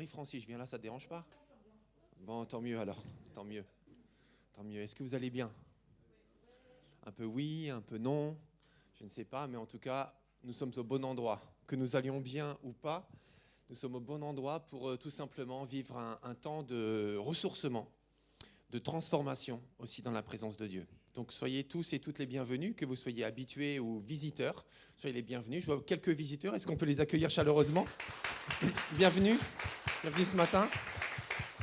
Marie-Francis, je viens là, ça ne te dérange pas? Bon, tant mieux alors, tant mieux. Tant mieux. Est-ce que vous allez bien? Un peu oui, un peu non, je ne sais pas, mais en tout cas, nous sommes au bon endroit. Que nous allions bien ou pas, nous sommes au bon endroit pour tout simplement vivre un temps de ressourcement, de transformation aussi dans la présence de Dieu. Donc soyez tous et toutes les bienvenus, que vous soyez habitués ou visiteurs, soyez les bienvenus. Je vois quelques visiteurs, est-ce qu'on peut les accueillir chaleureusement? Bienvenue, bienvenue ce matin,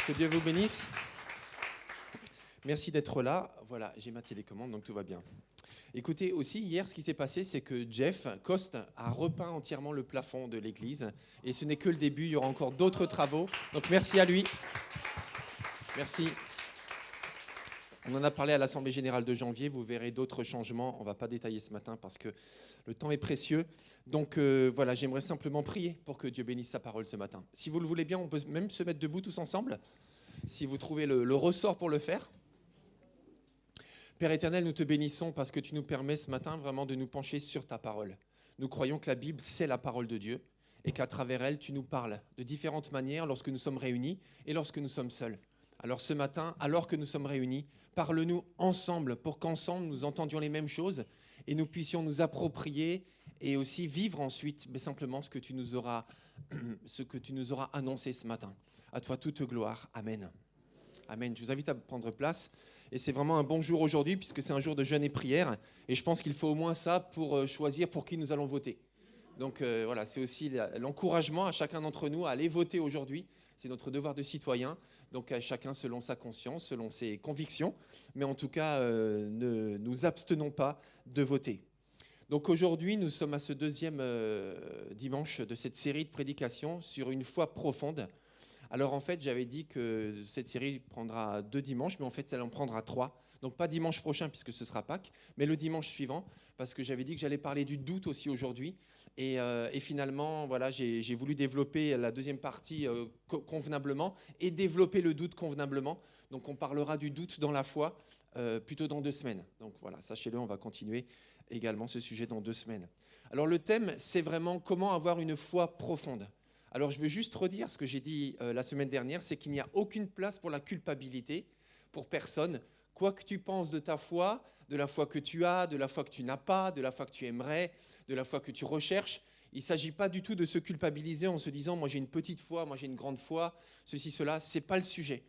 que Dieu vous bénisse. Merci d'être là. Voilà, j'ai ma télécommande, donc tout va bien. Écoutez, aussi, hier, ce qui s'est passé, c'est que Jeff Coste a repeint entièrement le plafond de l'église. Et ce n'est que le début, il y aura encore d'autres travaux. Donc merci à lui. Merci. On en a parlé à l'Assemblée générale de janvier. Vous verrez d'autres changements. On ne va pas détailler ce matin parce que le temps est précieux. Donc voilà, j'aimerais simplement prier pour que Dieu bénisse sa parole ce matin. Si vous le voulez bien, on peut même se mettre debout tous ensemble, si vous trouvez le ressort pour le faire. Père éternel, nous te bénissons parce que tu nous permets ce matin vraiment de nous pencher sur ta parole. Nous croyons que la Bible, c'est la parole de Dieu et qu'à travers elle, tu nous parles de différentes manières lorsque nous sommes réunis et lorsque nous sommes seuls. Alors ce matin, alors que nous sommes réunis, parle-nous ensemble pour qu'ensemble nous entendions les mêmes choses et nous puissions nous approprier et aussi vivre ensuite mais simplement ce que tu nous auras annoncé ce matin. À toi toute gloire. Amen. Amen. Je vous invite à prendre place. Et c'est vraiment un bon jour aujourd'hui puisque c'est un jour de jeûne et prière. Et je pense qu'il faut au moins ça pour choisir pour qui nous allons voter. Donc voilà, c'est aussi l'encouragement à chacun d'entre nous à aller voter aujourd'hui. C'est notre devoir de citoyen. Donc à chacun selon sa conscience, selon ses convictions. Mais en tout cas, ne nous abstenons pas de voter. Donc aujourd'hui, nous sommes à ce deuxième dimanche de cette série de prédications sur une foi profonde. Alors en fait, j'avais dit que cette série prendra 2 dimanches, mais en fait, elle en prendra 3. Donc pas dimanche prochain, puisque ce sera Pâques, mais le dimanche suivant, parce que j'avais dit que j'allais parler du doute aussi aujourd'hui. Et finalement, voilà, j'ai voulu développer la deuxième partie convenablement et développer le doute convenablement. Donc on parlera du doute dans la foi plutôt dans 2 semaines. Donc voilà, sachez-le, on va continuer également ce sujet dans 2 semaines. Alors le thème, c'est vraiment comment avoir une foi profonde. Alors, je veux juste redire ce que j'ai dit la semaine dernière, c'est qu'il n'y a aucune place pour la culpabilité, pour personne. Quoi que tu penses de ta foi, de la foi que tu as, de la foi que tu n'as pas, de la foi que tu aimerais, de la foi que tu recherches, il ne s'agit pas du tout de se culpabiliser en se disant « moi j'ai une petite foi, moi j'ai une grande foi, ceci, cela », ce n'est pas le sujet.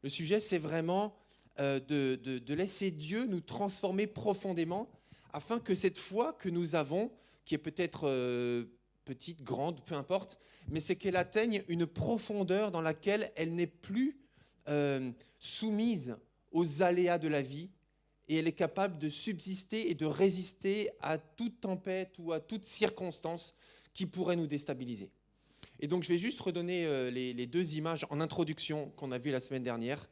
Le sujet, c'est vraiment de laisser Dieu nous transformer profondément afin que cette foi que nous avons, qui est peut-être petite, grande, peu importe, mais c'est qu'elle atteigne une profondeur dans laquelle elle n'est plus soumise aux aléas de la vie et elle est capable de subsister et de résister à toute tempête ou à toute circonstance qui pourrait nous déstabiliser. Et donc je vais juste redonner les 2 images en introduction qu'on a vues la semaine dernière.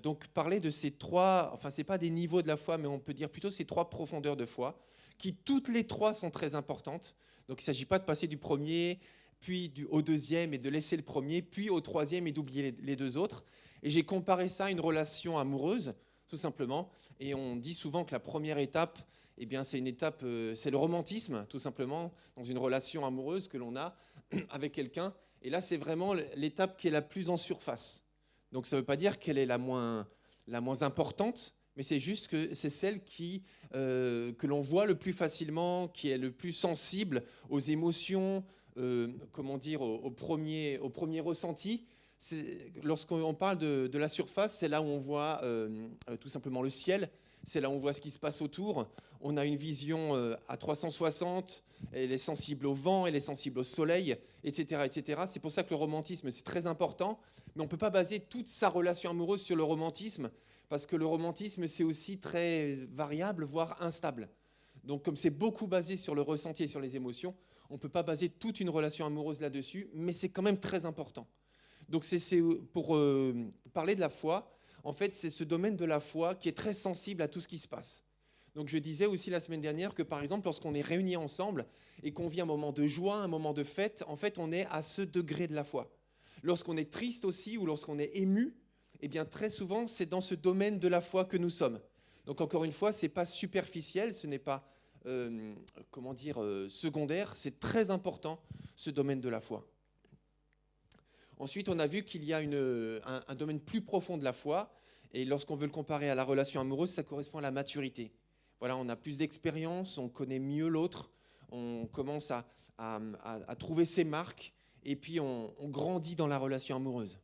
Donc parler de ces 3, enfin c'est pas des niveaux de la foi, mais on peut dire plutôt ces 3 profondeurs de foi, qui toutes les 3 sont très importantes. Donc il ne s'agit pas de passer du premier, puis au deuxième et de laisser le premier, puis au troisième et d'oublier les 2 autres. Et j'ai comparé ça à une relation amoureuse, tout simplement. Et on dit souvent que la première étape, eh bien, c'est une étape, c'est le romantisme, tout simplement, dans une relation amoureuse que l'on a avec quelqu'un. Et là, c'est vraiment l'étape qui est la plus en surface. Donc ça ne veut pas dire qu'elle est la moins importante, mais c'est juste que c'est celle que l'on voit le plus facilement, qui est le plus sensible aux émotions, au premier ressenti. Lorsqu'on parle de la surface, c'est là où on voit tout simplement le ciel, c'est là où on voit ce qui se passe autour. On a une vision à 360, elle est sensible au vent, elle est sensible au soleil, etc., etc. C'est pour ça que le romantisme, c'est très important, mais on ne peut pas baser toute sa relation amoureuse sur le romantisme, parce que le romantisme, c'est aussi très variable, voire instable. Donc, comme c'est beaucoup basé sur le ressenti et sur les émotions, on ne peut pas baser toute une relation amoureuse là-dessus, mais c'est quand même très important. Donc, c'est pour parler de la foi, en fait, c'est ce domaine de la foi qui est très sensible à tout ce qui se passe. Donc, je disais aussi la semaine dernière que, par exemple, lorsqu'on est réunis ensemble et qu'on vit un moment de joie, un moment de fête, en fait, on est à ce degré de la foi. Lorsqu'on est triste aussi ou lorsqu'on est ému, eh bien, très souvent, c'est dans ce domaine de la foi que nous sommes. Donc, encore une fois, ce n'est pas superficiel, ce n'est pas secondaire, c'est très important, ce domaine de la foi. Ensuite, on a vu qu'il y a un domaine plus profond de la foi. Et lorsqu'on veut le comparer à la relation amoureuse, ça correspond à la maturité. Voilà, on a plus d'expérience, on connaît mieux l'autre, on commence à trouver ses marques, et puis on grandit dans la relation amoureuse.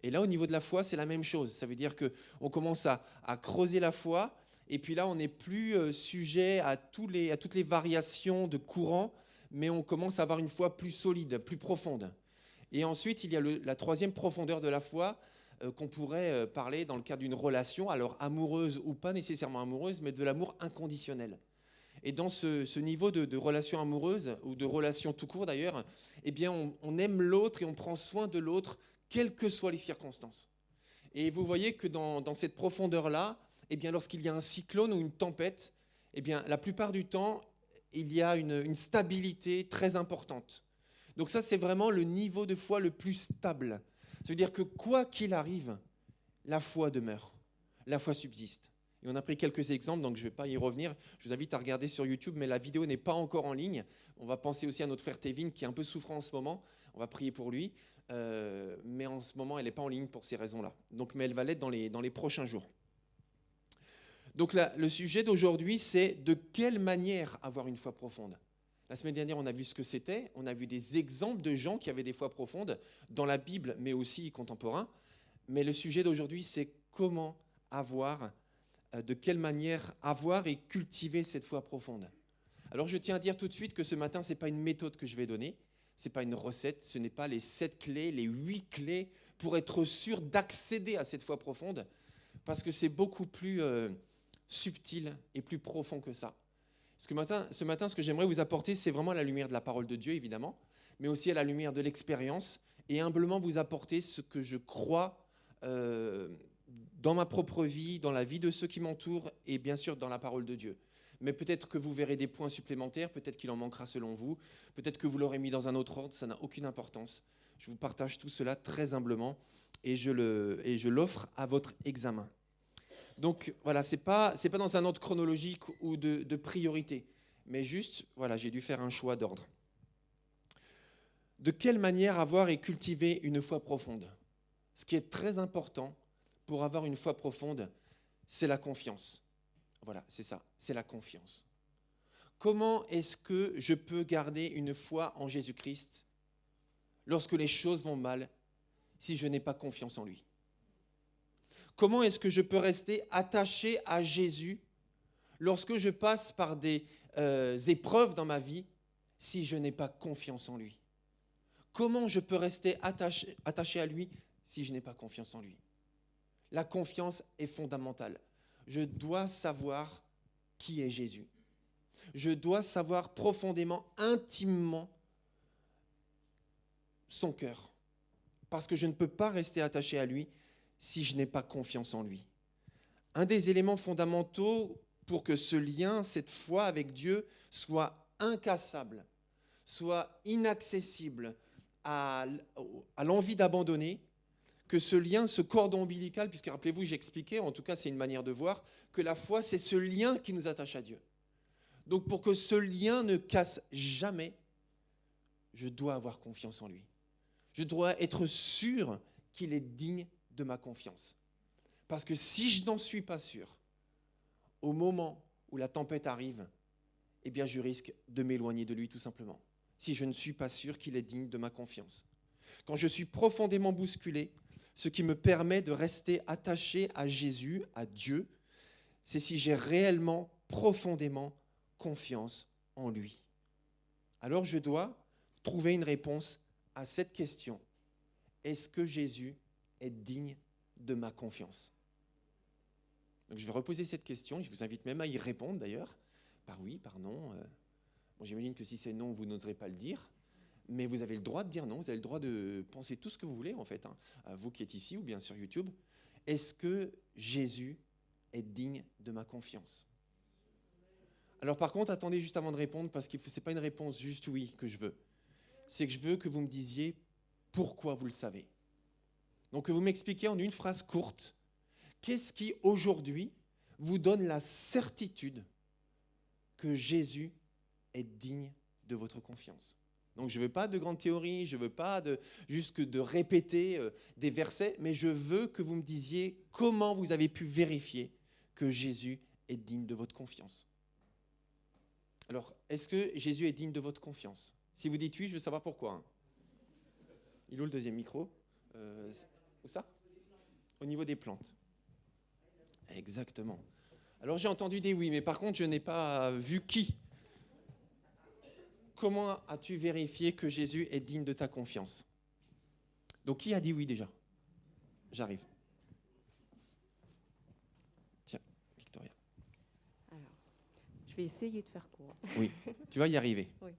Et là, au niveau de la foi, c'est la même chose. Ça veut dire qu'on commence à creuser la foi, et puis là, on n'est plus sujet à toutes les variations de courant, mais on commence à avoir une foi plus solide, plus profonde. Et ensuite, il y a la troisième profondeur de la foi qu'on pourrait parler dans le cadre d'une relation, alors amoureuse ou pas nécessairement amoureuse, mais de l'amour inconditionnel. Et dans ce niveau de relation amoureuse, ou de relation tout court d'ailleurs, eh bien, on aime l'autre et on prend soin de l'autre, quelles que soient les circonstances. Et vous voyez que dans cette profondeur-là, eh bien, lorsqu'il y a un cyclone ou une tempête, eh bien, la plupart du temps, il y a une stabilité très importante. Donc ça, c'est vraiment le niveau de foi le plus stable. Ça veut dire que quoi qu'il arrive, la foi demeure, la foi subsiste. Et on a pris quelques exemples, donc je ne vais pas y revenir. Je vous invite à regarder sur YouTube, mais la vidéo n'est pas encore en ligne. On va penser aussi à notre frère Tevin, qui est un peu souffrant en ce moment. On va prier pour lui. Mais en ce moment, elle n'est pas en ligne pour ces raisons-là. Donc, mais elle va l'être dans les prochains jours. Donc là, le sujet d'aujourd'hui, c'est de quelle manière avoir une foi profonde. La semaine dernière, on a vu ce que c'était. On a vu des exemples de gens qui avaient des foi profondes dans la Bible, mais aussi contemporains. Mais le sujet d'aujourd'hui, c'est comment avoir, de quelle manière avoir et cultiver cette foi profonde. Alors, je tiens à dire tout de suite que ce matin, ce n'est pas une méthode que je vais donner. Ce n'est pas une recette. Ce n'est pas les 7 clés, les 8 clés pour être sûr d'accéder à cette foi profonde. Parce que c'est beaucoup plus subtil et plus profond que ça. Ce matin, ce que j'aimerais vous apporter, c'est vraiment la lumière de la parole de Dieu, évidemment, mais aussi à la lumière de l'expérience, et humblement vous apporter ce que je crois dans ma propre vie, dans la vie de ceux qui m'entourent, et bien sûr dans la parole de Dieu. Mais peut-être que vous verrez des points supplémentaires, peut-être qu'il en manquera selon vous, peut-être que vous l'aurez mis dans un autre ordre, ça n'a aucune importance. Je vous partage tout cela très humblement, et je l'offre à votre examen. Donc voilà, c'est pas dans un ordre chronologique ou de priorité, mais juste, voilà, j'ai dû faire un choix d'ordre. De quelle manière avoir et cultiver une foi profonde ? Ce qui est très important pour avoir une foi profonde, c'est la confiance. Voilà, c'est ça, c'est la confiance. Comment est-ce que je peux garder une foi en Jésus-Christ lorsque les choses vont mal si je n'ai pas confiance en lui ? Comment est-ce que je peux rester attaché à Jésus lorsque je passe par des épreuves dans ma vie si je n'ai pas confiance en lui ? Comment je peux rester attaché à lui si je n'ai pas confiance en lui ? La confiance est fondamentale. Je dois savoir qui est Jésus. Je dois savoir profondément, intimement son cœur. Parce que je ne peux pas rester attaché à lui si je n'ai pas confiance en lui. Un des éléments fondamentaux pour que ce lien, cette foi avec Dieu, soit incassable, soit inaccessible à l'envie d'abandonner, que ce lien, ce cordon ombilical, puisque rappelez-vous, j'expliquais, en tout cas c'est une manière de voir, que la foi c'est ce lien qui nous attache à Dieu. Donc pour que ce lien ne casse jamais, je dois avoir confiance en lui. Je dois être sûr qu'il est digne de ma confiance. Parce que si je n'en suis pas sûr, au moment où la tempête arrive, eh bien je risque de m'éloigner de lui tout simplement. Si je ne suis pas sûr qu'il est digne de ma confiance. Quand je suis profondément bousculé, ce qui me permet de rester attaché à Jésus, à Dieu, c'est si j'ai réellement, profondément confiance en lui. Alors je dois trouver une réponse à cette question. Est-ce que Jésus est digne de ma confiance ? Donc je vais reposer cette question, et je vous invite même à y répondre d'ailleurs, par oui, par non. Bon, j'imagine que si c'est non, vous n'oserez pas le dire, mais vous avez le droit de dire non, vous avez le droit de penser tout ce que vous voulez en fait, à vous qui êtes ici ou bien sur YouTube. Est-ce que Jésus est digne de ma confiance ? Alors par contre, attendez juste avant de répondre, parce que ce n'est pas une réponse juste oui que je veux. C'est que je veux que vous me disiez pourquoi vous le savez. Donc que vous m'expliquiez en une phrase courte, qu'est-ce qui aujourd'hui vous donne la certitude que Jésus est digne de votre confiance ? Donc je ne veux pas de grandes théories, je ne veux pas juste que de répéter des versets, mais je veux que vous me disiez comment vous avez pu vérifier que Jésus est digne de votre confiance. Alors, est-ce que Jésus est digne de votre confiance? Si vous dites oui, je veux savoir pourquoi. Hein. Il est où le deuxième micro? Où ça? Au niveau des plantes. Exactement. Alors j'ai entendu des oui, mais par contre je n'ai pas vu qui. Comment as-tu vérifié que Jésus est digne de ta confiance? Donc qui a dit oui déjà? J'arrive. Tiens, Victoria. Alors, je vais essayer de faire court. Oui, tu vas y arriver. Oui,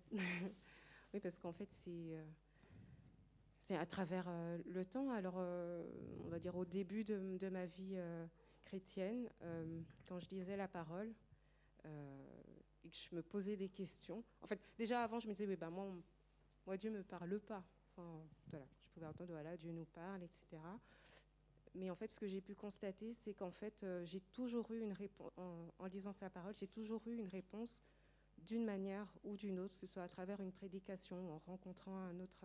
oui, parce qu'en fait, c'est à travers le temps. Alors, on va dire au début de ma vie chrétienne, quand je lisais la parole et que je me posais des questions. En fait, déjà avant, je me disais, oui, ben moi, Dieu ne me parle pas. Enfin, voilà, je pouvais entendre, voilà, Dieu nous parle, etc. Mais en fait, ce que j'ai pu constater, c'est qu'en fait, j'ai toujours eu une réponse, en lisant sa parole, j'ai toujours eu une réponse d'une manière ou d'une autre, que ce soit à travers une prédication, en rencontrant un autre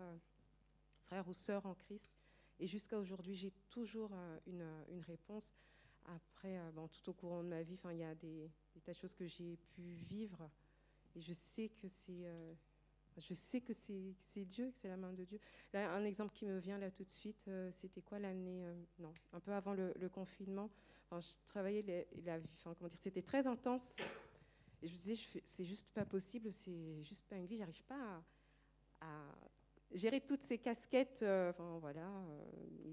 frère ou sœur en Christ. Et jusqu'à aujourd'hui, j'ai toujours une réponse. Après, tout au courant de ma vie, il y a des tas de choses que j'ai pu vivre. Et je sais que c'est Dieu, que c'est la main de Dieu. Là, un exemple qui me vient là tout de suite, c'était quoi l'année un peu avant le confinement. Je travaillais c'était très intense. Et je me disais, c'est juste pas possible, c'est juste pas une vie. J'arrive pas à gérer toutes ces casquettes,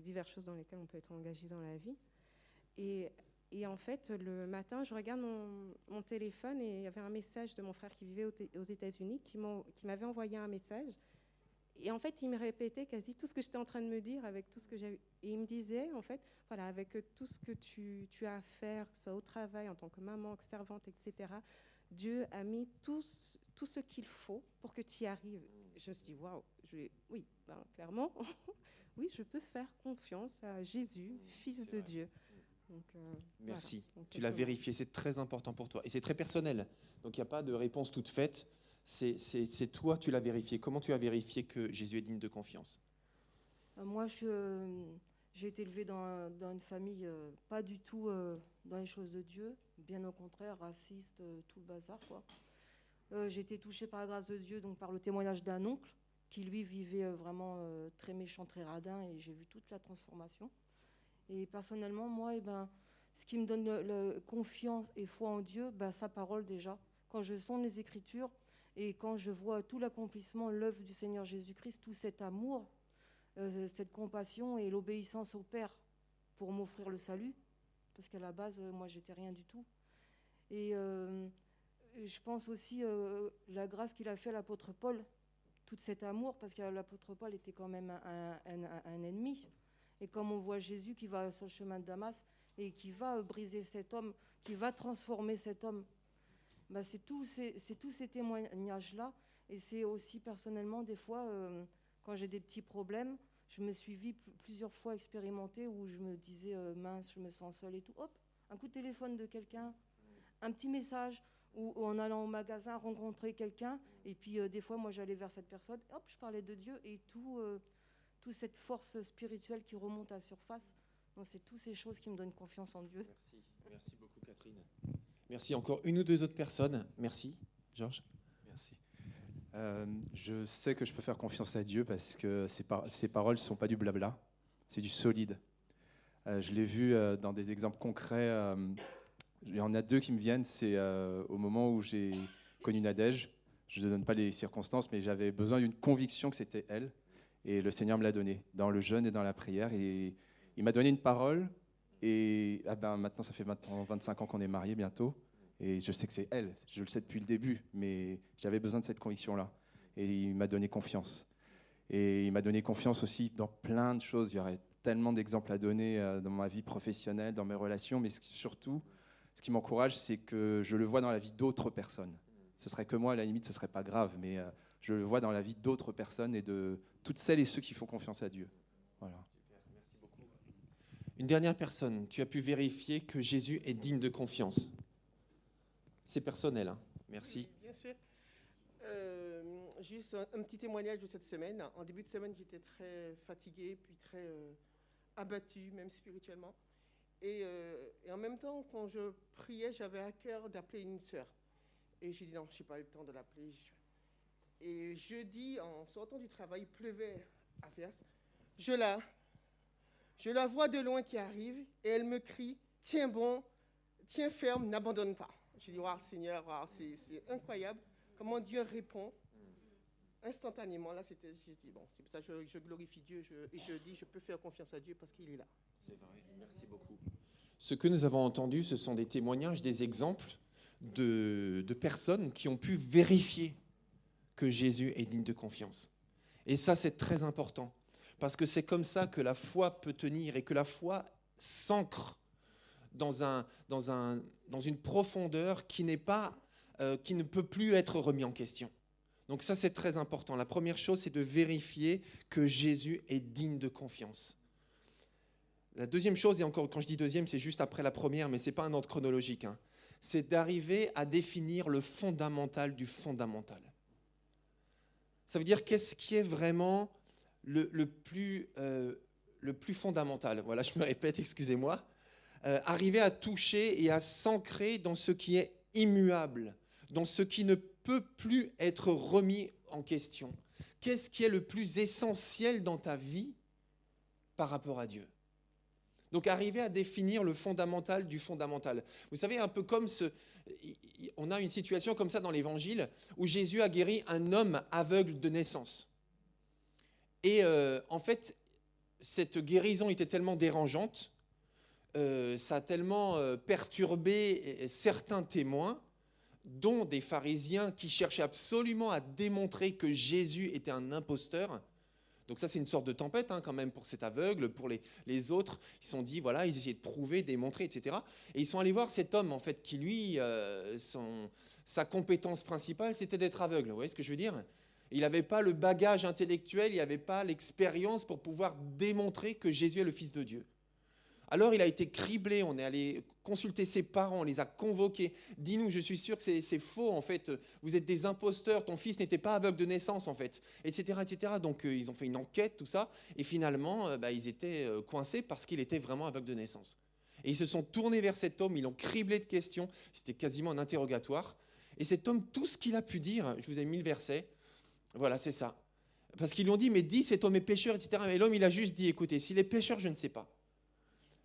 diverses choses dans lesquelles on peut être engagé dans la vie. Et en fait, le matin, je regarde mon téléphone et il y avait un message de mon frère qui vivait aux États-Unis qui m'avait envoyé un message. Et en fait, il me répétait quasi tout ce que j'étais en train de me dire avec tout ce que j'avais. Et il me disait, en fait, voilà, avec tout ce que tu as à faire, que ce soit au travail, en tant que maman, servante, etc., Dieu a mis tout ce qu'il faut pour que tu y arrives. Je me suis dit, waouh, oui, clairement, oui, je peux faire confiance à Jésus, Fils de Dieu. Donc, merci. Voilà. Tu l'as vérifié, c'est très important pour toi. Et c'est très personnel. Donc il n'y a pas de réponse toute faite. C'est toi, tu l'as vérifié. Comment tu as vérifié que Jésus est digne de confiance? Moi, j'ai été élevée dans une famille pas du tout dans les choses de Dieu, bien au contraire, raciste, tout le bazar, quoi. J'ai été touchée par la grâce de Dieu, donc par le témoignage d'un oncle qui, lui, vivait vraiment très méchant, très radin, et j'ai vu toute la transformation. Et personnellement, moi, ce qui me donne confiance et foi en Dieu, sa parole déjà. Quand je sonde les Écritures et quand je vois tout l'accomplissement, l'œuvre du Seigneur Jésus-Christ, tout cet amour, cette compassion et l'obéissance au Père pour m'offrir le salut, parce qu'à la base, moi, j'étais rien du tout. Et je pense aussi la grâce qu'il a fait à l'apôtre Paul, tout cet amour, parce que l'apôtre Paul était quand même un ennemi. Et comme on voit Jésus qui va sur le chemin de Damas et qui va briser cet homme, qui va transformer cet homme, c'est tous ces témoignages-là. Et c'est aussi personnellement, des fois, quand j'ai des petits problèmes, je me suis vue plusieurs fois expérimentée où je me disais mince, je me sens seule et tout. Hop, un coup de téléphone de quelqu'un, un petit message, ou en allant au magasin rencontrer quelqu'un. Et puis des fois, moi, j'allais vers cette personne, hop, je parlais de Dieu et toute cette force spirituelle qui remonte à la surface. Donc, c'est toutes ces choses qui me donnent confiance en Dieu. Merci beaucoup, Catherine. Merci. Encore une ou deux autres personnes. Merci, Georges. Merci. Je sais que je peux faire confiance à Dieu parce que ses paroles ne sont pas du blabla, c'est du solide. Je l'ai vu dans des exemples concrets. Il y en a deux qui me viennent. C'est au moment où j'ai connu Nadège. Je ne donne pas les circonstances, mais j'avais besoin d'une conviction que c'était elle. Et le Seigneur me l'a donné dans le jeûne et dans la prière. Et il m'a donné une parole. Et maintenant, ça fait 25 ans qu'on est mariés bientôt. Et je sais que c'est elle. Je le sais depuis le début. Mais j'avais besoin de cette conviction-là. Et il m'a donné confiance. Et il m'a donné confiance aussi dans plein de choses. Il y aurait tellement d'exemples à donner dans ma vie professionnelle, dans mes relations. Mais surtout, ce qui m'encourage, c'est que je le vois dans la vie d'autres personnes. Ce serait que moi, à la limite, ce ne serait pas grave. Mais je le vois dans la vie d'autres personnes et de toutes celles et ceux qui font confiance à Dieu. Voilà. Super, merci beaucoup. Une dernière personne, tu as pu vérifier que Jésus est digne de confiance. C'est personnel, hein. Merci. Oui, bien sûr. Juste un petit témoignage de cette semaine. En début de semaine, j'étais très fatiguée, puis très abattue, même spirituellement. Et en même temps, quand je priais, j'avais à cœur d'appeler une sœur. Et j'ai dit non, je n'ai pas eu le temps de l'appeler. Et jeudi, en sortant du travail, il pleuvait à verse. Je la vois de loin qui arrive et elle me crie, tiens bon, tiens ferme, n'abandonne pas. Je dis, waouh Seigneur, waouh, c'est incroyable comment Dieu répond instantanément. Là, j'ai dit, bon, c'est pour ça que je glorifie Dieu et je dis, je peux faire confiance à Dieu parce qu'il est là. C'est vrai, merci beaucoup. Ce que nous avons entendu, ce sont des témoignages, des exemples de personnes qui ont pu vérifier que Jésus est digne de confiance. Et ça, c'est très important, parce que c'est comme ça que la foi peut tenir et que la foi s'ancre dans une profondeur qui ne peut plus être remis en question. Donc ça, c'est très important. La première chose, c'est de vérifier que Jésus est digne de confiance. La deuxième chose, et encore quand je dis deuxième, c'est juste après la première, mais ce n'est pas un ordre chronologique, hein, c'est d'arriver à définir le fondamental du fondamental. Ça veut dire qu'est-ce qui est vraiment le plus fondamental. Voilà, je me répète, excusez-moi. Arriver à toucher et à s'ancrer dans ce qui est immuable, dans ce qui ne peut plus être remis en question. Qu'est-ce qui est le plus essentiel dans ta vie par rapport à Dieu ? Donc arriver à définir le fondamental du fondamental. Vous savez, un peu comme on a une situation comme ça dans l'Évangile où Jésus a guéri un homme aveugle de naissance. Et en fait, cette guérison était tellement dérangeante, ça a tellement perturbé certains témoins, dont des pharisiens qui cherchaient absolument à démontrer que Jésus était un imposteur. Donc ça, c'est une sorte de tempête quand même pour cet aveugle, pour les autres. Ils se sont dit, voilà, ils essayaient de prouver, démontrer, etc. Et ils sont allés voir cet homme, en fait, qui lui, sa compétence principale, c'était d'être aveugle. Vous voyez ce que je veux dire ? Il n'avait pas le bagage intellectuel, il n'avait pas l'expérience pour pouvoir démontrer que Jésus est le Fils de Dieu. Alors il a été criblé, on est allé consulter ses parents, on les a convoqués. Dis-nous, je suis sûr que c'est faux en fait, vous êtes des imposteurs, ton fils n'était pas aveugle de naissance en fait, etc. etc. Donc ils ont fait une enquête, tout ça, et finalement ils étaient coincés parce qu'il était vraiment aveugle de naissance. Et ils se sont tournés vers cet homme, ils l'ont criblé de questions, c'était quasiment un interrogatoire. Et cet homme, tout ce qu'il a pu dire, je vous ai mis le verset, voilà c'est ça. Parce qu'ils lui ont dit, mais dis cet homme est pécheur, etc. Et l'homme il a juste dit, écoutez, s'il est pécheur, je ne sais pas.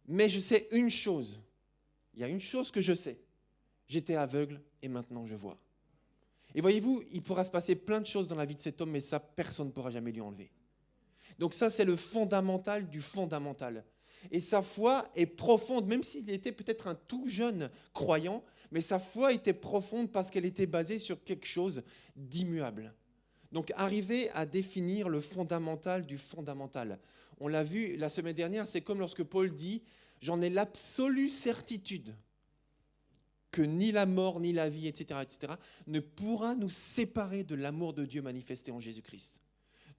Mais je sais une chose, il y a une chose que je sais, j'étais aveugle et maintenant je vois. Et voyez-vous, il pourra se passer plein de choses dans la vie de cet homme, mais ça, personne ne pourra jamais lui enlever. Donc ça, c'est le fondamental du fondamental. Et sa foi est profonde, même s'il était peut-être un tout jeune croyant, mais sa foi était profonde parce qu'elle était basée sur quelque chose d'immuable. Donc arriver à définir le fondamental du fondamental. On l'a vu la semaine dernière, c'est comme lorsque Paul dit « J'en ai l'absolue certitude que ni la mort, ni la vie, etc., etc., ne pourra nous séparer de l'amour de Dieu manifesté en Jésus-Christ. »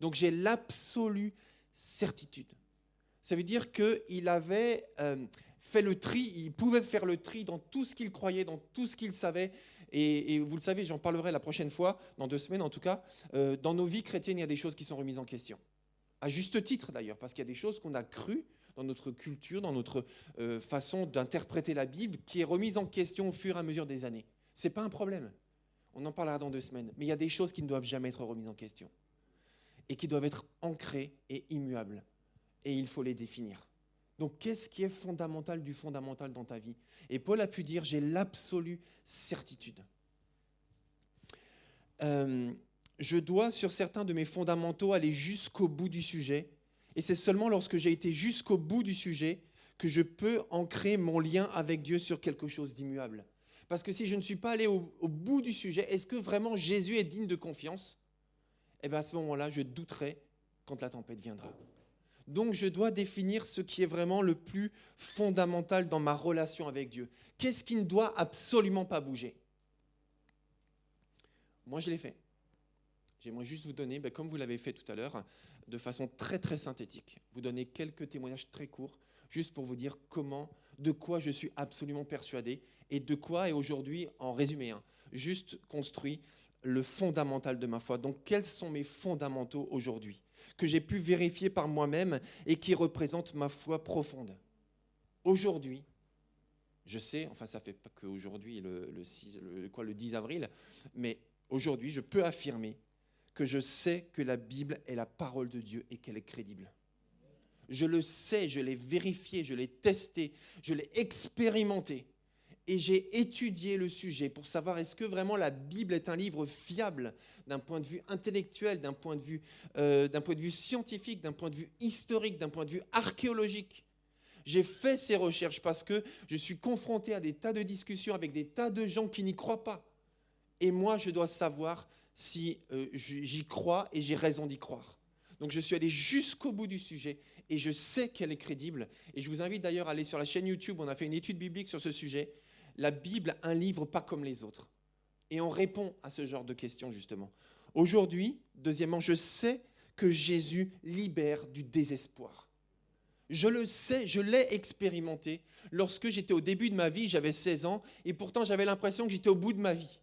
Donc j'ai l'absolue certitude. Ça veut dire qu'il avait fait le tri, il pouvait faire le tri dans tout ce qu'il croyait, dans tout ce qu'il savait. Et vous le savez, j'en parlerai la prochaine fois, dans 2 semaines en tout cas, dans nos vies chrétiennes, il y a des choses qui sont remises en question. À juste titre d'ailleurs, parce qu'il y a des choses qu'on a crues dans notre culture, dans notre façon d'interpréter la Bible, qui est remise en question au fur et à mesure des années. Ce n'est pas un problème. On en parlera dans 2 semaines. Mais il y a des choses qui ne doivent jamais être remises en question et qui doivent être ancrées et immuables. Et il faut les définir. Donc, qu'est-ce qui est fondamental du fondamental dans ta vie ? Et Paul a pu dire, j'ai l'absolue certitude. Je dois, sur certains de mes fondamentaux, aller jusqu'au bout du sujet. Et c'est seulement lorsque j'ai été jusqu'au bout du sujet que je peux ancrer mon lien avec Dieu sur quelque chose d'immuable. Parce que si je ne suis pas allé au bout du sujet, est-ce que vraiment Jésus est digne de confiance ? Eh bien, à ce moment-là, je douterai quand la tempête viendra. Donc, je dois définir ce qui est vraiment le plus fondamental dans ma relation avec Dieu. Qu'est-ce qui ne doit absolument pas bouger ? Moi, je l'ai fait. J'aimerais juste vous donner, comme vous l'avez fait tout à l'heure, de façon très très synthétique, vous donner quelques témoignages très courts, juste pour vous dire de quoi je suis absolument persuadé et de quoi est aujourd'hui, en résumé, juste construit le fondamental de ma foi. Donc, quels sont mes fondamentaux aujourd'hui que j'ai pu vérifier par moi-même et qui représentent ma foi profonde? Aujourd'hui, je sais, enfin ça fait pas qu'aujourd'hui le 10 avril, mais aujourd'hui, je peux affirmer que je sais que la Bible est la parole de Dieu et qu'elle est crédible. Je le sais, je l'ai vérifié, je l'ai testé, je l'ai expérimenté. Et j'ai étudié le sujet pour savoir est-ce que vraiment la Bible est un livre fiable d'un point de vue intellectuel, d'un point de vue scientifique, d'un point de vue historique, d'un point de vue archéologique. J'ai fait ces recherches parce que je suis confronté à des tas de discussions avec des tas de gens qui n'y croient pas. Et moi, je dois savoir si j'y crois et j'ai raison d'y croire. Donc je suis allé jusqu'au bout du sujet et je sais qu'elle est crédible. Et je vous invite d'ailleurs à aller sur la chaîne YouTube, on a fait une étude biblique sur ce sujet. La Bible, un livre pas comme les autres. Et on répond à ce genre de questions, justement. Aujourd'hui, deuxièmement, je sais que Jésus libère du désespoir. Je le sais, je l'ai expérimenté. Lorsque j'étais au début de ma vie, j'avais 16 ans, et pourtant j'avais l'impression que j'étais au bout de ma vie.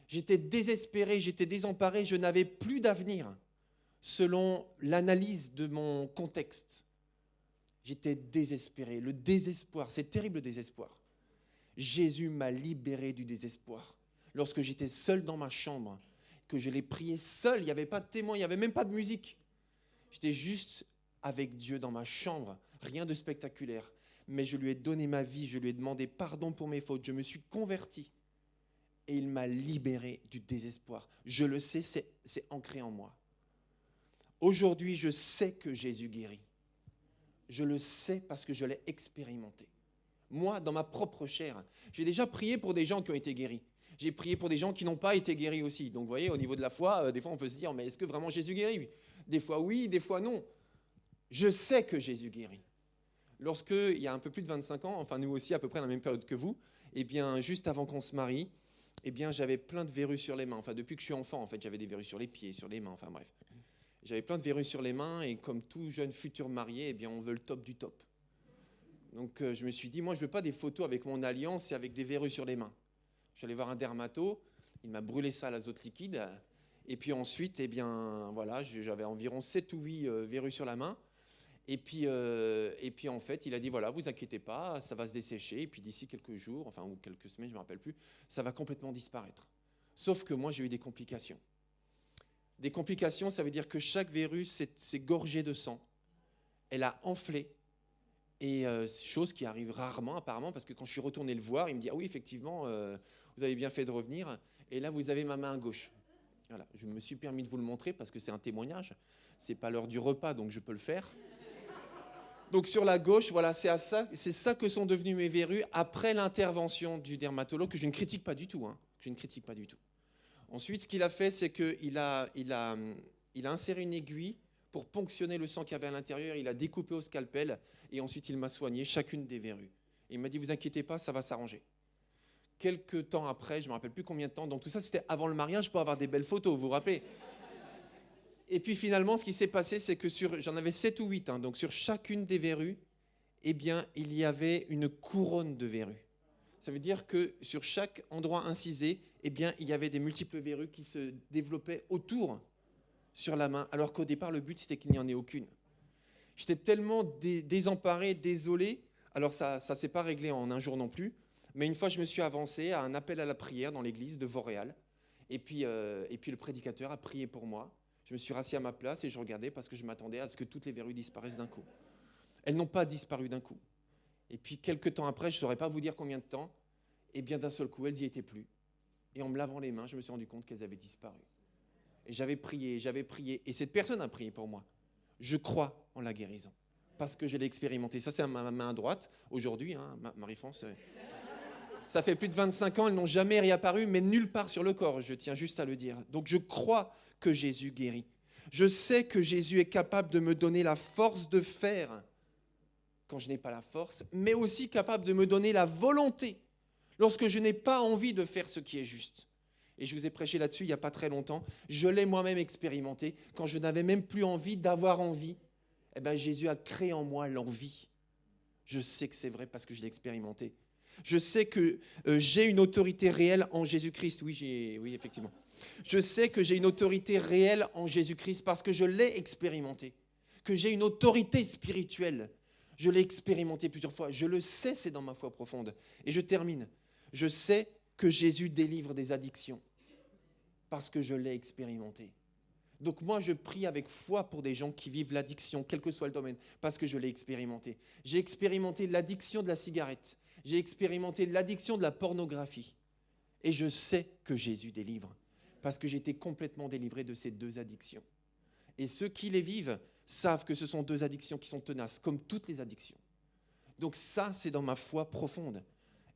J'étais désespéré, j'étais désemparé, je n'avais plus d'avenir, selon l'analyse de mon contexte. J'étais désespéré. Le désespoir, c'est terrible le désespoir. Jésus m'a libéré du désespoir. Lorsque j'étais seul dans ma chambre, que je l'ai prié seul, il n'y avait pas de témoin, il n'y avait même pas de musique. J'étais juste avec Dieu dans ma chambre, rien de spectaculaire. Mais je lui ai donné ma vie, je lui ai demandé pardon pour mes fautes, je me suis converti. Et il m'a libéré du désespoir. Je le sais, c'est ancré en moi. Aujourd'hui, je sais que Jésus guérit. Je le sais parce que je l'ai expérimenté. Moi, dans ma propre chair, j'ai déjà prié pour des gens qui ont été guéris. J'ai prié pour des gens qui n'ont pas été guéris aussi. Donc, vous voyez, au niveau de la foi, des fois, on peut se dire, mais est-ce que vraiment Jésus guérit? Des fois, oui, des fois, non. Je sais que Jésus guérit. Lorsque, il y a un peu plus de 25 ans, enfin, nous aussi, à peu près dans la même période que vous, eh bien, juste avant qu'on se marie, eh bien, j'avais plein de verrues sur les mains. Enfin, depuis que je suis enfant, en fait, j'avais des verrues sur les pieds, sur les mains, enfin, bref. J'avais plein de verrues sur les mains et comme tout jeune futur marié, eh bien, on veut le top du top. Donc, je me suis dit, moi, je ne veux pas des photos avec mon alliance et avec des verrues sur les mains. Je suis allé voir un dermato, il m'a brûlé ça à l'azote liquide. Et puis ensuite, eh bien, voilà, j'avais environ 7 ou 8 verrues sur la main. Et puis, en fait, il a dit, voilà, vous inquiétez pas, ça va se dessécher. Et puis d'ici quelques jours, enfin, ou quelques semaines, je ne me rappelle plus, ça va complètement disparaître. Sauf que moi, j'ai eu des complications. Des complications, ça veut dire que chaque verrue s'est gorgée de sang. Elle a enflé. Et chose qui arrive rarement apparemment, parce que quand je suis retourné le voir, il me dit « Ah oui, effectivement, vous avez bien fait de revenir. Et là, vous avez ma main gauche. » Voilà, je me suis permis de vous le montrer parce que c'est un témoignage. Ce n'est pas l'heure du repas, donc je peux le faire. Donc sur la gauche, voilà, c'est ça que sont devenues mes verrues après l'intervention du dermatologue, que je ne critique pas du tout. Je ne critique pas du tout. Ensuite, ce qu'il a fait, c'est qu'il a inséré une aiguille pour ponctionner le sang qu'il y avait à l'intérieur. Il a découpé au scalpel et ensuite il m'a soigné chacune des verrues. Et il m'a dit, vous inquiétez pas, ça va s'arranger. Quelques temps après, je ne me rappelle plus combien de temps, donc tout ça c'était avant le mariage pour avoir des belles photos, vous vous rappelez? Et puis finalement, ce qui s'est passé, c'est que j'en avais 7 ou 8, donc sur chacune des verrues, eh bien, il y avait une couronne de verrues. Ça veut dire que sur chaque endroit incisé, eh bien, il y avait des multiples verrues qui se développaient autour sur la main, alors qu'au départ, le but, c'était qu'il n'y en ait aucune. J'étais tellement désemparé, désolé. Alors, ça ne s'est pas réglé en un jour non plus. Mais une fois, je me suis avancé à un appel à la prière dans l'église de Vauréal. Et puis le prédicateur a prié pour moi. Je me suis rassis à ma place et je regardais parce que je m'attendais à ce que toutes les verrues disparaissent d'un coup. Elles n'ont pas disparu d'un coup. Et puis, quelques temps après, je ne saurais pas vous dire combien de temps, et bien d'un seul coup, elles n'y étaient plus. Et en me lavant les mains, je me suis rendu compte qu'elles avaient disparu. Et j'avais prié, et cette personne a prié pour moi. Je crois en la guérison, parce que je l'ai expérimenté. Ça, c'est ma main droite, aujourd'hui, Marie-France. Ça fait plus de 25 ans, elles n'ont jamais réapparu, mais nulle part sur le corps, je tiens juste à le dire. Donc je crois que Jésus guérit. Je sais que Jésus est capable de me donner la force de faire quand je n'ai pas la force, mais aussi capable de me donner la volonté lorsque je n'ai pas envie de faire ce qui est juste. Et je vous ai prêché là-dessus il n'y a pas très longtemps. Je l'ai moi-même expérimenté. Quand je n'avais même plus envie d'avoir envie, eh bien, Jésus a créé en moi l'envie. Je sais que c'est vrai parce que je l'ai expérimenté. Je sais que j'ai une autorité réelle en Jésus-Christ. Oui, effectivement. Je sais que j'ai une autorité réelle en Jésus-Christ parce que je l'ai expérimenté. Que j'ai une autorité spirituelle. Je l'ai expérimenté plusieurs fois. Je le sais, c'est dans ma foi profonde. Et je termine. Je sais que Jésus délivre des addictions parce que je l'ai expérimenté. Donc moi, je prie avec foi pour des gens qui vivent l'addiction, quel que soit le domaine, parce que je l'ai expérimenté. J'ai expérimenté l'addiction de la cigarette. J'ai expérimenté l'addiction de la pornographie. Et je sais que Jésus délivre, parce que j'ai été complètement délivré de ces deux addictions. Et ceux qui les vivent savent que ce sont deux addictions qui sont tenaces, comme toutes les addictions. Donc ça, c'est dans ma foi profonde.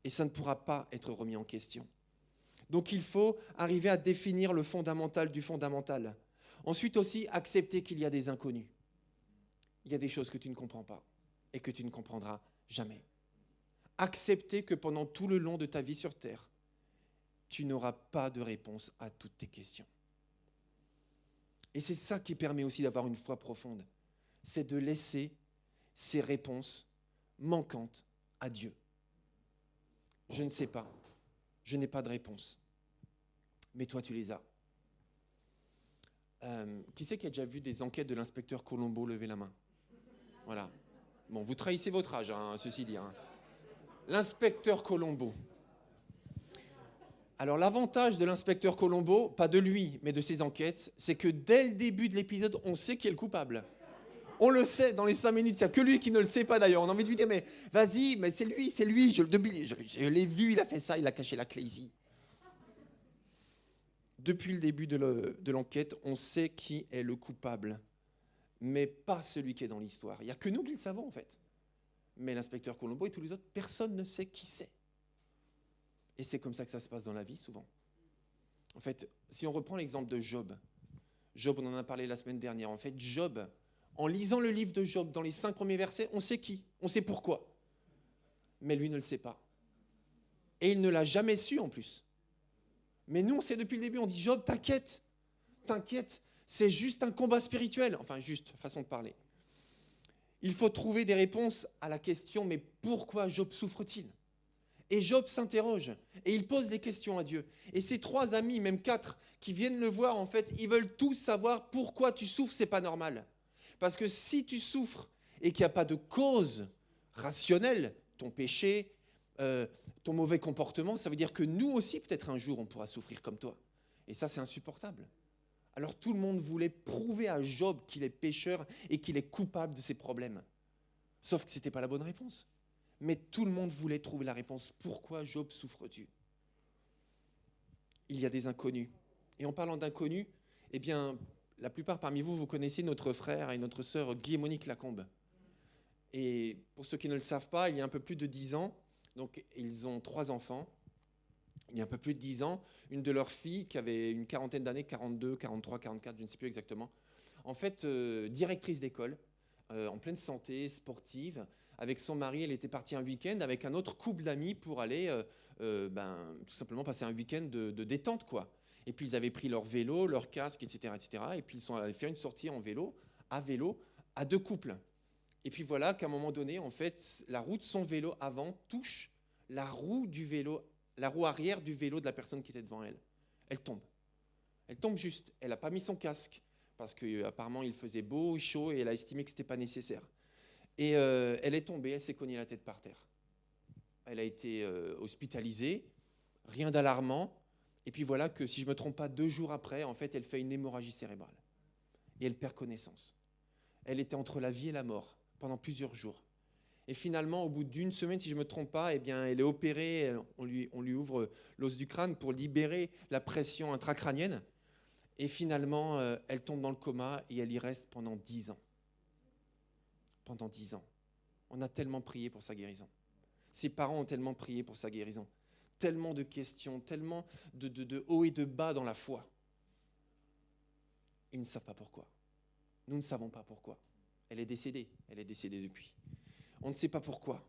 Et ça ne pourra pas être remis en question. Donc il faut arriver à définir le fondamental du fondamental. Ensuite aussi, accepter qu'il y a des inconnus. Il y a des choses que tu ne comprends pas et que tu ne comprendras jamais. Accepter que pendant tout le long de ta vie sur Terre, tu n'auras pas de réponse à toutes tes questions. Et c'est ça qui permet aussi d'avoir une foi profonde. C'est de laisser ces réponses manquantes à Dieu. Je ne sais pas. Je n'ai pas de réponse. Mais toi, tu les as. Qui c'est qui a déjà vu des enquêtes de l'inspecteur Colombo? Levez la main. Voilà. Bon, vous trahissez votre âge, hein, ceci dit. Hein. L'inspecteur Colombo. Alors, l'avantage de l'inspecteur Colombo, pas de lui, mais de ses enquêtes, c'est que dès le début de l'épisode, on sait qui est le coupable. On le sait dans les 5 minutes. Il n'y a que lui qui ne le sait pas d'ailleurs. On a envie de lui dire, mais vas-y, mais c'est lui. Je l'ai vu, il a fait ça, il a caché la clé ici. Depuis le début de l'enquête, on sait qui est le coupable, mais pas celui qui est dans l'histoire. Il n'y a que nous qui le savons, en fait. Mais l'inspecteur Colombo et tous les autres, personne ne sait qui c'est. Et c'est comme ça que ça se passe dans la vie, souvent. En fait, si on reprend l'exemple de Job, on en a parlé la semaine dernière. En fait, Job, en lisant le livre de Job, dans les 5 premiers versets, on sait qui, on sait pourquoi. Mais lui ne le sait pas. Et il ne l'a jamais su, en plus. Mais nous, on sait depuis le début, on dit « Job, t'inquiète, c'est juste un combat spirituel. » Enfin, juste, façon de parler. Il faut trouver des réponses à la question « Mais pourquoi Job souffre-t-il » Et Job s'interroge, et il pose des questions à Dieu. Et ses 3 amis, même 4, qui viennent le voir, en fait, ils veulent tous savoir pourquoi tu souffres, c'est pas normal. Parce que si tu souffres et qu'il n'y a pas de cause rationnelle, ton péché, ton mauvais comportement, ça veut dire que nous aussi, peut-être un jour, on pourra souffrir comme toi. Et ça, c'est insupportable. Alors tout le monde voulait prouver à Job qu'il est pécheur et qu'il est coupable de ses problèmes. Sauf que ce n'était pas la bonne réponse. Mais tout le monde voulait trouver la réponse. Pourquoi Job souffre-tu? Il y a des inconnus. Et en parlant d'inconnus, eh bien, la plupart parmi vous, vous connaissez notre frère et notre sœur Guy et Monique Lacombe. Et pour ceux qui ne le savent pas, il y a un peu plus de 10 ans, donc ils ont 3 enfants. Il y a un peu plus de 10 ans, une de leurs filles, qui avait une quarantaine d'années, 42, 43, 44, je ne sais plus exactement, en fait, directrice d'école, en pleine santé, sportive. Avec son mari, elle était partie un week-end avec un autre couple d'amis pour aller tout simplement passer un week-end de détente, quoi. Et puis ils avaient pris leur vélo, leur casque, etc., etc. Et puis ils sont allés faire une sortie en vélo, à 2 couples. Et puis voilà qu'à un moment donné, en fait, la roue de son vélo avant touche la roue du vélo, la roue arrière du vélo de la personne qui était devant elle. Elle tombe. Elle tombe juste. Elle n'a pas mis son casque parce qu'apparemment il faisait beau, chaud et elle a estimé que ce n'était pas nécessaire. Et elle est tombée, elle s'est cognée la tête par terre. Elle a été hospitalisée, rien d'alarmant. Et puis voilà que, si je ne me trompe pas, 2 jours après, en fait, elle fait une hémorragie cérébrale. Et elle perd connaissance. Elle était entre la vie et la mort pendant plusieurs jours. Et finalement, au bout d'1 semaine, si je ne me trompe pas, eh bien, elle est opérée, on lui ouvre l'os du crâne pour libérer la pression intracrânienne. Et finalement, elle tombe dans le coma et elle y reste pendant 10 ans. Pendant 10 ans. On a tellement prié pour sa guérison. Ses parents ont tellement prié pour sa guérison. Tellement de questions, tellement de hauts et de bas dans la foi. Ils ne savent pas pourquoi. Nous ne savons pas pourquoi. Elle est décédée depuis. On ne sait pas pourquoi.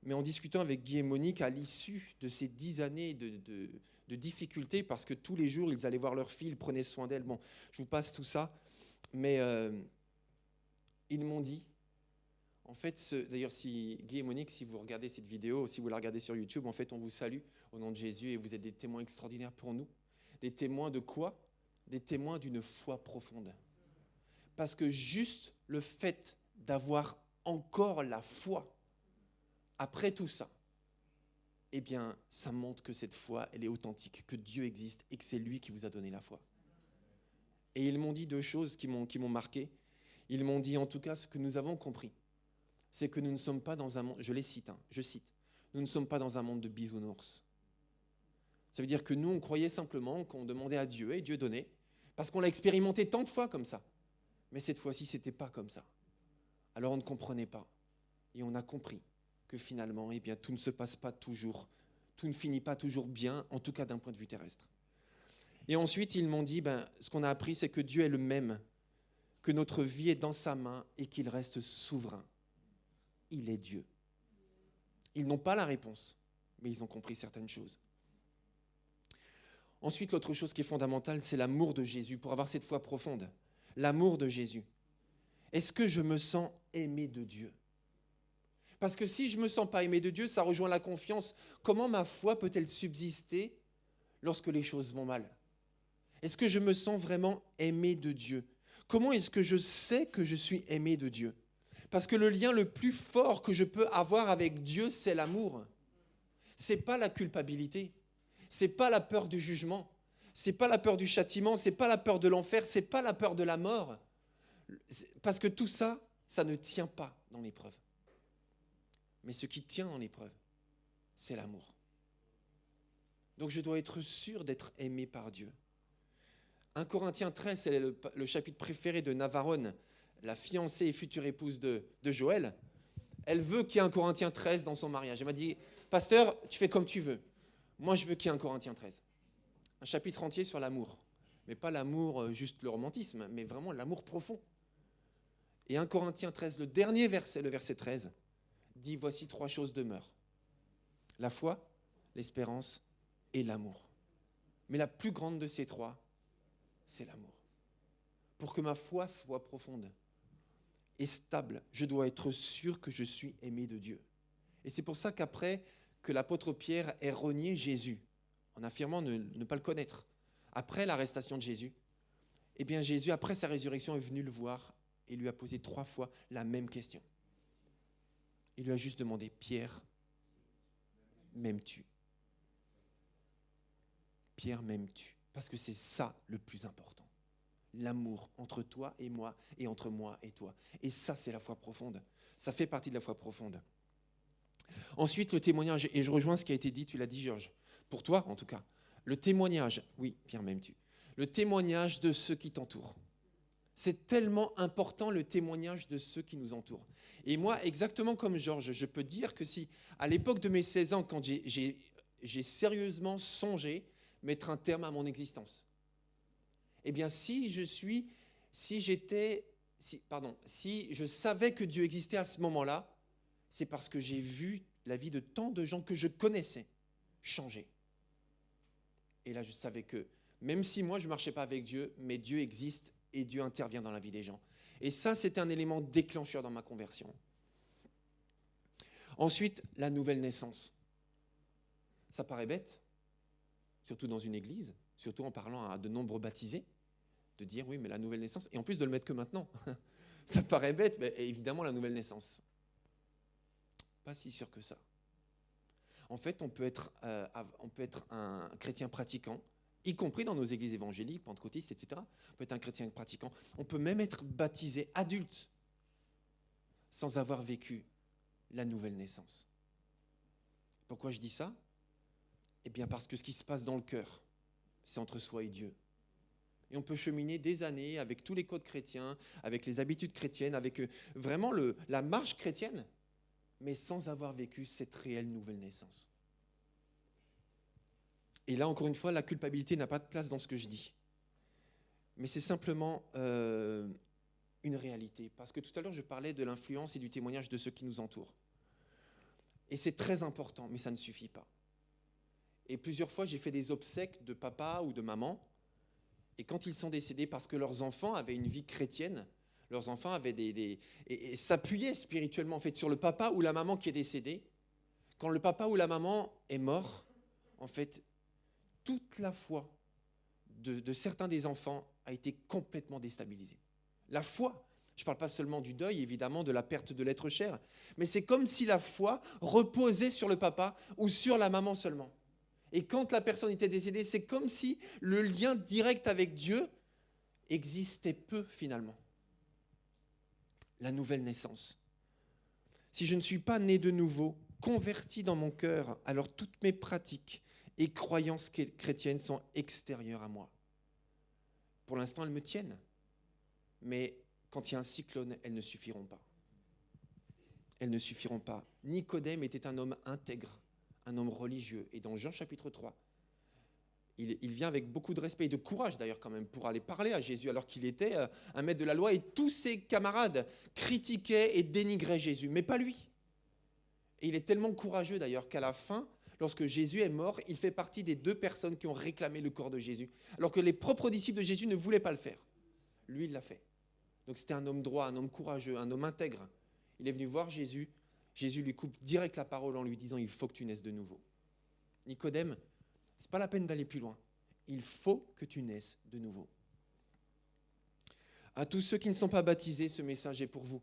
Mais en discutant avec Guy et Monique, à l'issue de ces 10 années de difficultés, parce que tous les jours, ils allaient voir leur fille, ils prenaient soin d'elle. Bon, je vous passe tout ça. Mais ils m'ont dit, En fait, d'ailleurs, si Guy et Monique, si vous regardez cette vidéo, si vous la regardez sur YouTube, en fait, on vous salue au nom de Jésus et vous êtes des témoins extraordinaires pour nous. Des témoins de quoi? Des témoins d'une foi profonde. Parce que juste le fait d'avoir encore la foi, après tout ça, eh bien, ça montre que cette foi, elle est authentique, que Dieu existe et que c'est lui qui vous a donné la foi. Et ils m'ont dit deux choses qui m'ont marqué. Ils m'ont dit, en tout cas, ce que nous avons compris, c'est que nous ne sommes pas dans un monde, je cite, nous ne sommes pas dans un monde de bisounours. Ça veut dire que nous, on croyait simplement qu'on demandait à Dieu et Dieu donnait, parce qu'on l'a expérimenté tant de fois comme ça. Mais cette fois-ci, ce n'était pas comme ça. Alors on ne comprenait pas. Et on a compris que finalement, eh bien, tout ne se passe pas toujours, tout ne finit pas toujours bien, en tout cas d'un point de vue terrestre. Et ensuite, ils m'ont dit, ce qu'on a appris, c'est que Dieu est le même, que notre vie est dans sa main et qu'il reste souverain. Il est Dieu. Ils n'ont pas la réponse, mais ils ont compris certaines choses. Ensuite, l'autre chose qui est fondamentale, c'est l'amour de Jésus, pour avoir cette foi profonde. L'amour de Jésus. Est-ce que je me sens aimé de Dieu? Parce que si je ne me sens pas aimé de Dieu, ça rejoint la confiance. Comment ma foi peut-elle subsister lorsque les choses vont mal? Est-ce que je me sens vraiment aimé de Dieu? Comment est-ce que je sais que je suis aimé de Dieu? Parce que le lien le plus fort que je peux avoir avec Dieu, c'est l'amour. Ce n'est pas la culpabilité. Ce n'est pas la peur du jugement. Ce n'est pas la peur du châtiment. Ce n'est pas la peur de l'enfer. Ce n'est pas la peur de la mort. Parce que tout ça, ça ne tient pas dans l'épreuve. Mais ce qui tient dans l'épreuve, c'est l'amour. Donc je dois être sûr d'être aimé par Dieu. 1 Corinthiens 13, c'est le chapitre préféré de Navarone, la fiancée et future épouse de Joël. Elle veut qu'il y ait 1 Corinthiens 13 dans son mariage. Elle m'a dit, pasteur, tu fais comme tu veux. Moi, je veux qu'il y ait 1 Corinthiens 13. Un chapitre entier sur l'amour. Mais pas l'amour, juste le romantisme, mais vraiment l'amour profond. Et 1 Corinthiens 13, le dernier verset, le verset 13, dit, voici 3 choses demeurent. La foi, l'espérance et l'amour. Mais la plus grande de ces 3, c'est l'amour. Pour que ma foi soit profonde et stable, je dois être sûr que je suis aimé de Dieu. Et c'est pour ça qu'après que l'apôtre Pierre ait renié Jésus, en affirmant ne pas le connaître, après l'arrestation de Jésus, eh bien Jésus, après sa résurrection, est venu le voir et lui a posé 3 fois la même question. Il lui a juste demandé, Pierre, m'aimes-tu? Pierre, m'aimes-tu? Parce que c'est ça le plus important. L'amour entre toi et moi, et entre moi et toi. Et ça, c'est la foi profonde. Ça fait partie de la foi profonde. Ensuite, le témoignage, et je rejoins ce qui a été dit, tu l'as dit, Georges, pour toi en tout cas. Le témoignage, oui, Pierre, m'aimes-tu? Le témoignage de ceux qui t'entourent. C'est tellement important, le témoignage de ceux qui nous entourent. Et moi, exactement comme Georges, je peux dire que si, à l'époque de mes 16 ans, quand j'ai sérieusement songé mettre un terme à mon existence, eh bien, si je savais que Dieu existait à ce moment-là, c'est parce que j'ai vu la vie de tant de gens que je connaissais changer. Et là, je savais que, même si moi, je ne marchais pas avec Dieu, mais Dieu existe et Dieu intervient dans la vie des gens. Et ça, c'était un élément déclencheur dans ma conversion. Ensuite, la nouvelle naissance. Ça paraît bête, surtout dans une église, surtout en parlant à de nombreux baptisés, de dire oui, mais la nouvelle naissance, et en plus de le mettre que maintenant. Ça paraît bête, mais évidemment, la nouvelle naissance. Pas si sûr que ça. En fait, on peut être un chrétien pratiquant, y compris dans nos églises évangéliques, pentecôtistes, etc. On peut être un chrétien pratiquant. On peut même être baptisé adulte sans avoir vécu la nouvelle naissance. Pourquoi je dis ça? Eh bien parce que ce qui se passe dans le cœur, c'est entre soi et Dieu. Et on peut cheminer des années avec tous les codes chrétiens, avec les habitudes chrétiennes, avec vraiment la marche chrétienne, mais sans avoir vécu cette réelle nouvelle naissance. Et là, encore une fois, la culpabilité n'a pas de place dans ce que je dis. Mais c'est simplement une réalité. Parce que tout à l'heure, je parlais de l'influence et du témoignage de ceux qui nous entourent. Et c'est très important, mais ça ne suffit pas. Et plusieurs fois, j'ai fait des obsèques de papa ou de maman. Et quand ils sont décédés parce que leurs enfants avaient une vie chrétienne, Leurs enfants avaient et s'appuyaient spirituellement en fait sur le papa ou la maman qui est décédé. Quand le papa ou la maman est mort, en fait, toute la foi de certains des enfants a été complètement déstabilisée. La foi, je ne parle pas seulement du deuil, évidemment, de la perte de l'être cher, mais c'est comme si la foi reposait sur le papa ou sur la maman seulement. Et quand la personne était décédée, c'est comme si le lien direct avec Dieu existait peu finalement. La nouvelle naissance. Si je ne suis pas né de nouveau, converti dans mon cœur, alors toutes mes pratiques et croyances chrétiennes sont extérieures à moi. Pour l'instant, elles me tiennent. Mais quand il y a un cyclone, elles ne suffiront pas. Elles ne suffiront pas. Nicodème était un homme intègre, un homme religieux. Et dans Jean chapitre 3, il vient avec beaucoup de respect et de courage d'ailleurs quand même pour aller parler à Jésus alors qu'il était un maître de la loi et tous ses camarades critiquaient et dénigraient Jésus, mais pas lui. Et il est tellement courageux d'ailleurs qu'à la fin, lorsque Jésus est mort, il fait partie des 2 personnes qui ont réclamé le corps de Jésus, alors que les propres disciples de Jésus ne voulaient pas le faire. Lui, il l'a fait. Donc c'était un homme droit, un homme courageux, un homme intègre. Il est venu voir Jésus. Jésus lui coupe direct la parole en lui disant « Il faut que tu naisses de nouveau ». Nicodème, ce n'est pas la peine d'aller plus loin. Il faut que tu naisses de nouveau. À tous ceux qui ne sont pas baptisés, ce message est pour vous.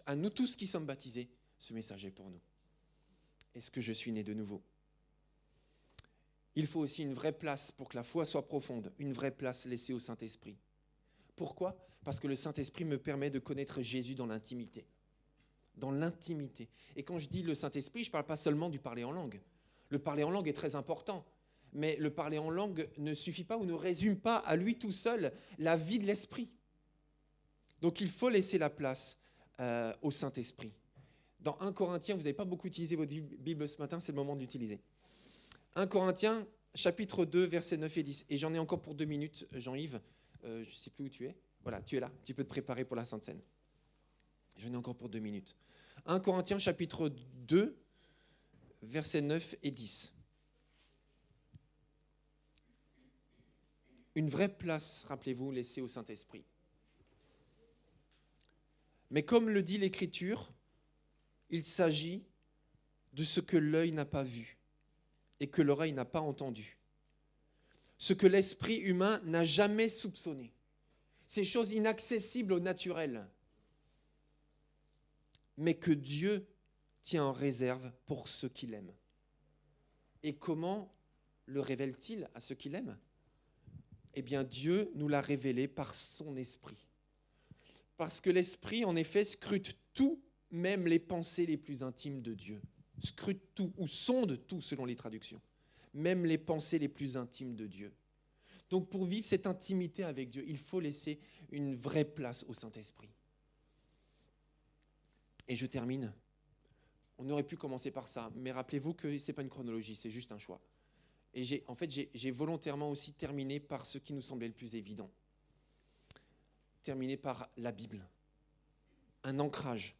À nous tous qui sommes baptisés, ce message est pour nous. Est-ce que je suis né de nouveau ? Il faut aussi une vraie place pour que la foi soit profonde, une vraie place laissée au Saint-Esprit. Pourquoi ? Parce que le Saint-Esprit me permet de connaître Jésus dans l'intimité. Dans l'intimité. Et quand je dis le Saint-Esprit, je ne parle pas seulement du parler en langue. Le parler en langue est très important, mais le parler en langue ne suffit pas ou ne résume pas à lui tout seul la vie de l'Esprit. Donc il faut laisser la place au Saint-Esprit. Dans 1 Corinthiens, vous n'avez pas beaucoup utilisé votre Bible ce matin, c'est le moment d'utiliser. 1 Corinthiens, chapitre 2, versets 9 et 10. Et j'en ai encore pour 2 minutes, Jean-Yves. Je ne sais plus où tu es. Voilà, tu es là. Tu peux te préparer pour la Sainte Seine. J'en ai encore pour 2 minutes. 1 Corinthiens, chapitre 2, versets 9 et 10. Une vraie place, rappelez-vous, laissée au Saint-Esprit. Mais comme le dit l'Écriture, il s'agit de ce que l'œil n'a pas vu et que l'oreille n'a pas entendu. Ce que l'esprit humain n'a jamais soupçonné. Ces choses inaccessibles au naturel, mais que Dieu tient en réserve pour ceux qu'il aime. Et comment le révèle-t-il à ceux qu'il aime ? Eh bien, Dieu nous l'a révélé par son esprit. Parce que l'esprit, en effet, scrute tout, même les pensées les plus intimes de Dieu. Scrute tout, ou sonde tout, selon les traductions. Même les pensées les plus intimes de Dieu. Donc, pour vivre cette intimité avec Dieu, il faut laisser une vraie place au Saint-Esprit. Et je termine. On aurait pu commencer par ça, mais rappelez-vous que ce n'est pas une chronologie, c'est juste un choix. Et j'ai volontairement aussi terminé par ce qui nous semblait le plus évident. Terminé par la Bible. Un ancrage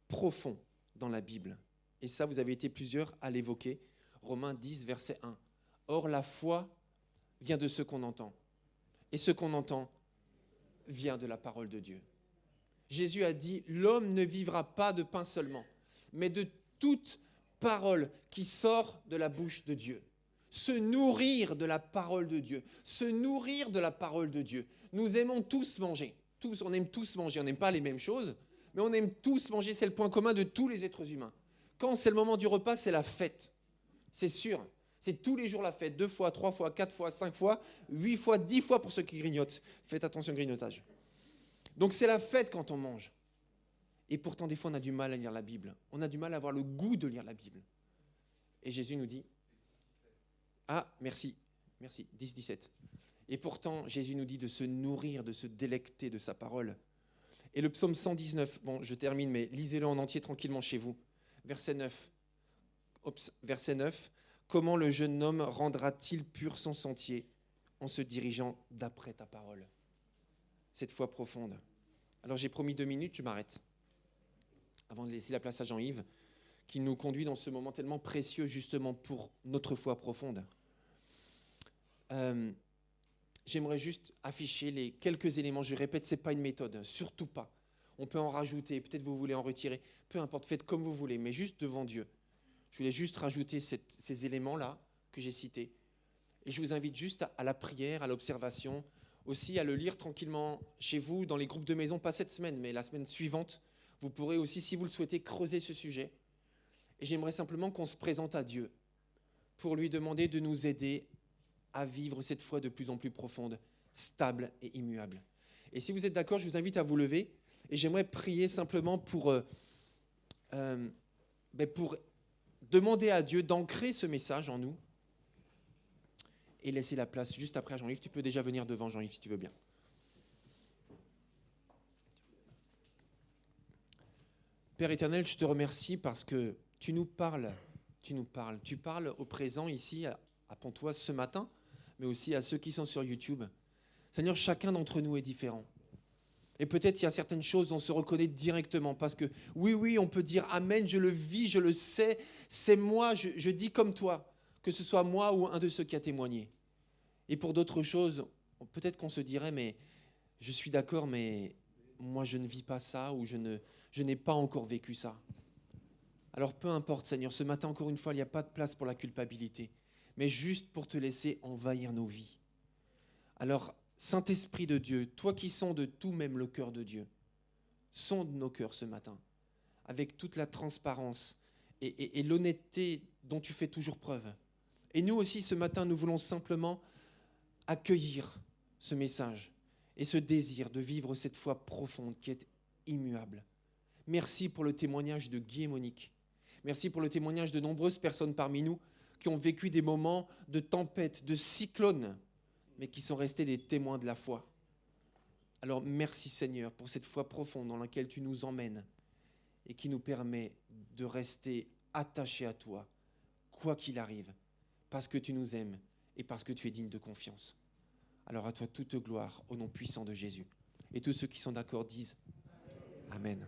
profond dans la Bible. Et ça, vous avez été plusieurs à l'évoquer. Romains 10, verset 1. Or, la foi vient de ce qu'on entend. Et ce qu'on entend vient de la parole de Dieu. Jésus a dit, l'homme ne vivra pas de pain seulement, mais de toute parole qui sort de la bouche de Dieu. Se nourrir de la parole de Dieu. Se nourrir de la parole de Dieu. Nous aimons tous manger. On aime tous manger. On n'aime pas les mêmes choses, mais on aime tous manger. C'est le point commun de tous les êtres humains. Quand c'est le moment du repas, c'est la fête. C'est sûr. C'est tous les jours la fête. 2 fois, 3 fois, 4 fois, 5 fois, 8 fois, 10 fois pour ceux qui grignotent. Faites attention au grignotage. Donc c'est la fête quand on mange. Et pourtant, des fois, on a du mal à lire la Bible. On a du mal à avoir le goût de lire la Bible. Et Jésus nous dit... Ah, merci, 10, 17. Et pourtant, Jésus nous dit de se nourrir, de se délecter de sa parole. Et le psaume 119, bon, je termine, mais lisez-le en entier tranquillement chez vous. Verset 9. Comment le jeune homme rendra-t-il pur son sentier en se dirigeant d'après ta parole ? Cette foi profonde. Alors j'ai promis 2 minutes, je m'arrête. Avant de laisser la place à Jean-Yves, qui nous conduit dans ce moment tellement précieux justement pour notre foi profonde. j'aimerais juste afficher les quelques éléments. Je répète, ce n'est pas une méthode, surtout pas. On peut en rajouter, peut-être vous voulez en retirer, peu importe, faites comme vous voulez, mais juste devant Dieu. Je voulais juste rajouter ces éléments-là que j'ai cités. Et je vous invite juste à la prière, à l'observation, aussi à le lire tranquillement chez vous, dans les groupes de maison, pas cette semaine, mais la semaine suivante. Vous pourrez aussi, si vous le souhaitez, creuser ce sujet. Et j'aimerais simplement qu'on se présente à Dieu pour lui demander de nous aider à vivre cette foi de plus en plus profonde, stable et immuable. Et si vous êtes d'accord, je vous invite à vous lever et j'aimerais prier simplement pour demander à Dieu d'ancrer ce message en nous et laisser la place juste après à Jean-Yves. Tu peux déjà venir devant, Jean-Yves, si tu veux bien. Père éternel, je te remercie parce que tu nous parles. Tu parles au présent ici à Pontoise ce matin, mais aussi à ceux qui sont sur YouTube. Seigneur, chacun d'entre nous est différent. Et peut-être il y a certaines choses où on se reconnaît directement parce que oui, on peut dire Amen, je le vis, je le sais, c'est moi, je dis comme toi, que ce soit moi ou un de ceux qui a témoigné. Et pour d'autres choses, peut-être qu'on se dirait, mais je suis d'accord, mais moi je ne vis pas ça ou je n'ai pas encore vécu ça. Alors peu importe, Seigneur, ce matin encore une fois, il n'y a pas de place pour la culpabilité, mais juste pour te laisser envahir nos vies. Alors, Saint-Esprit de Dieu, toi qui sondes tout, même le cœur de Dieu, sonde nos cœurs ce matin, avec toute la transparence et l'honnêteté dont tu fais toujours preuve. Et nous aussi, ce matin, nous voulons simplement accueillir ce message et ce désir de vivre cette foi profonde qui est immuable. Merci pour le témoignage de Guy et Monique. Merci pour le témoignage de nombreuses personnes parmi nous qui ont vécu des moments de tempête, de cyclone, mais qui sont restés des témoins de la foi. Alors merci Seigneur pour cette foi profonde dans laquelle tu nous emmènes et qui nous permet de rester attachés à toi, quoi qu'il arrive, parce que tu nous aimes et parce que tu es digne de confiance. Alors à toi toute gloire au nom puissant de Jésus. Et tous ceux qui sont d'accord disent Amen.